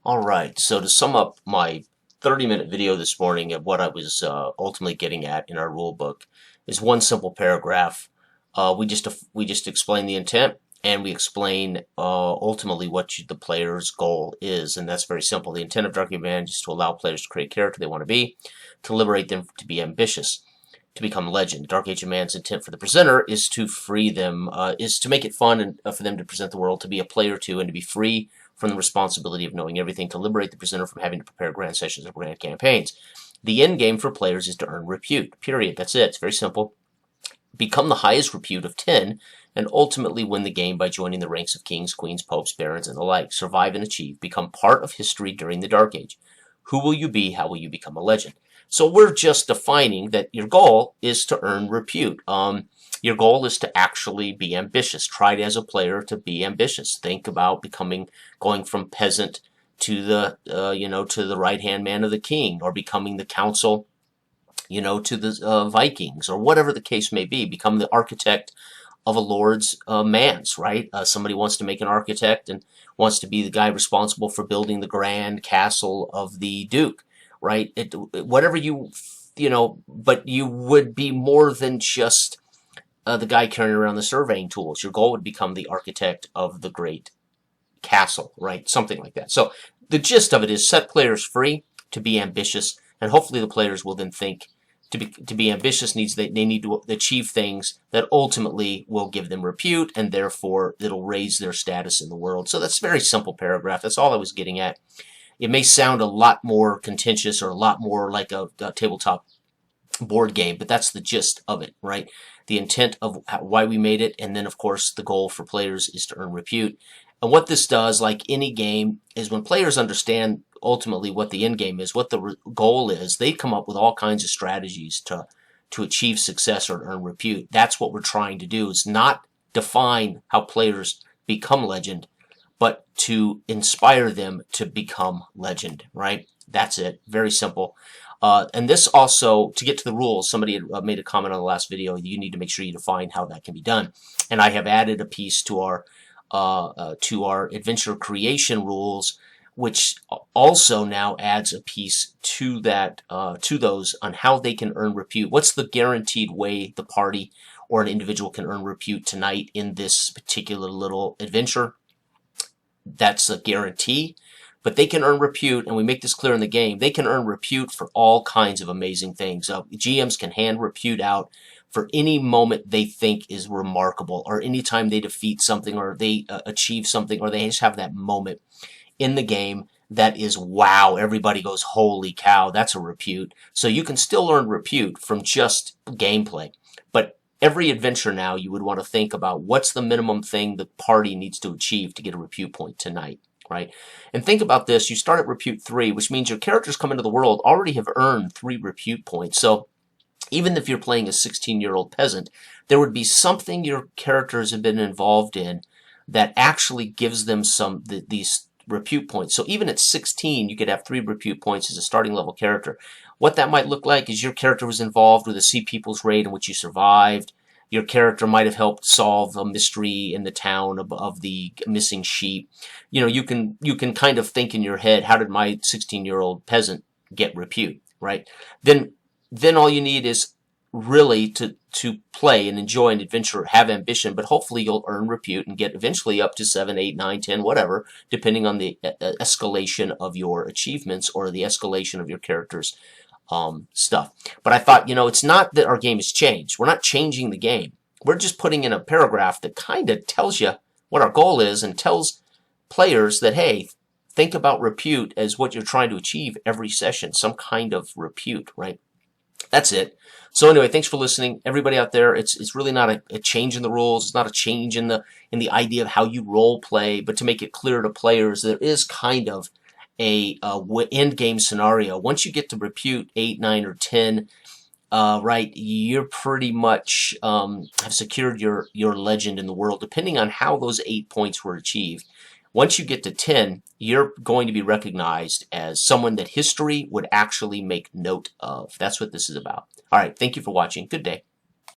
All right, so to sum up my 30-minute video this morning of what I was ultimately getting at in our rule book is one simple paragraph. We just explain the intent and we explain ultimately what the player's goal is, and that's very simple. The intent of Dark Age Advantage is to allow players to create character they want to be, to liberate them to be ambitious, to become legend. Dark Age of Man's intent for the presenter is to free them, is to make it fun and for them to present the world, to be a player to, and to be free from the responsibility of knowing everything, to liberate the presenter from having to prepare grand sessions or grand campaigns. The end game for players is to earn repute, period. That's it. It's very simple. Become the highest repute of 10, and ultimately win the game by joining the ranks of kings, queens, popes, barons, and the like. Survive and achieve. Become part of history during the Dark Age. Who will you be? How will you become a legend? So we're just defining that your goal is to earn repute. Your goal is to actually be ambitious. Try as a player to be ambitious. Think about going from peasant to the, to the right-hand man of the king, or becoming the council, to the Vikings, or whatever the case may be. Become the architect of a lord's manse, right? Somebody wants to make an architect and wants to be the guy responsible for building the grand castle of the duke, right? Whatever but you would be more than just the guy carrying around the surveying tools. Your goal would become the architect of the great castle, right? Something like that. So the gist of it is set players free to be ambitious, and hopefully the players will then think to be ambitious they need to achieve things that ultimately will give them repute, and therefore it'll raise their status in the world. So that's a very simple paragraph. That's all I was getting at. It may sound a lot more contentious or a lot more like a tabletop board game, but that's the gist of it, right? The intent of why we made it, and then of course the goal for players is to earn repute. And what this does, like any game, is when players understand ultimately what the end game is, what the goal is, they come up with all kinds of strategies to achieve success or earn repute. That's what we're trying to do, is not define how players become legend, but to inspire them to become legend, right? That's it. Very simple. And this also, to get to the rules, somebody had made a comment on the last video, you need to make sure you define how that can be done. And I have added a piece to our adventure creation rules, which also now adds a piece to that, to those on how they can earn repute. What's the guaranteed way the party or an individual can earn repute tonight in this particular little adventure? That's a guarantee. But they can earn repute, and we make this clear in the game, they can earn repute for all kinds of amazing things. GMs can hand repute out for any moment they think is remarkable, or any time they defeat something, or they achieve something, or they just have that moment in the game that is wow. Everybody goes, holy cow, that's a repute. So you can still earn repute from just gameplay. But every adventure now, you would want to think about what's the minimum thing the party needs to achieve to get a repute point tonight. Right? And think about this. You start at repute 3, which means your characters come into the world already have earned 3 repute points. So even if you're playing a 16-year-old peasant, there would be something your characters have been involved in that actually gives them these repute points. So even at 16, you could have 3 repute points as a starting level character. What that might look like is your character was involved with a Sea People's raid in which you survived. Your character might have helped solve a mystery in the town of the missing sheep. You can kind of think in your head, how did my 16-year-old peasant get repute, right? Then all you need is really to play and enjoy an adventure, have ambition, but hopefully you'll earn repute and get eventually up to 7, 8, 9, 10, whatever, depending on the escalation of your achievements or the escalation of your character's stuff. But I thought, it's not that our game has changed. We're not changing the game. We're just putting in a paragraph that kind of tells you what our goal is and tells players that, hey, think about repute as what you're trying to achieve every session, some kind of repute, right? That's it. So anyway, thanks for listening. Everybody out there, it's really not a change in the rules. It's not a change in the idea of how you role play, but to make it clear to players, there is kind of a end game scenario. Once you get to repute 8, 9, or 10, right, you're pretty much have secured your legend in the world, depending on how those 8 points were achieved. Once you get to 10, you're going to be recognized as someone that history would actually make note of. That's what this is about. All right, thank you for watching. Good day.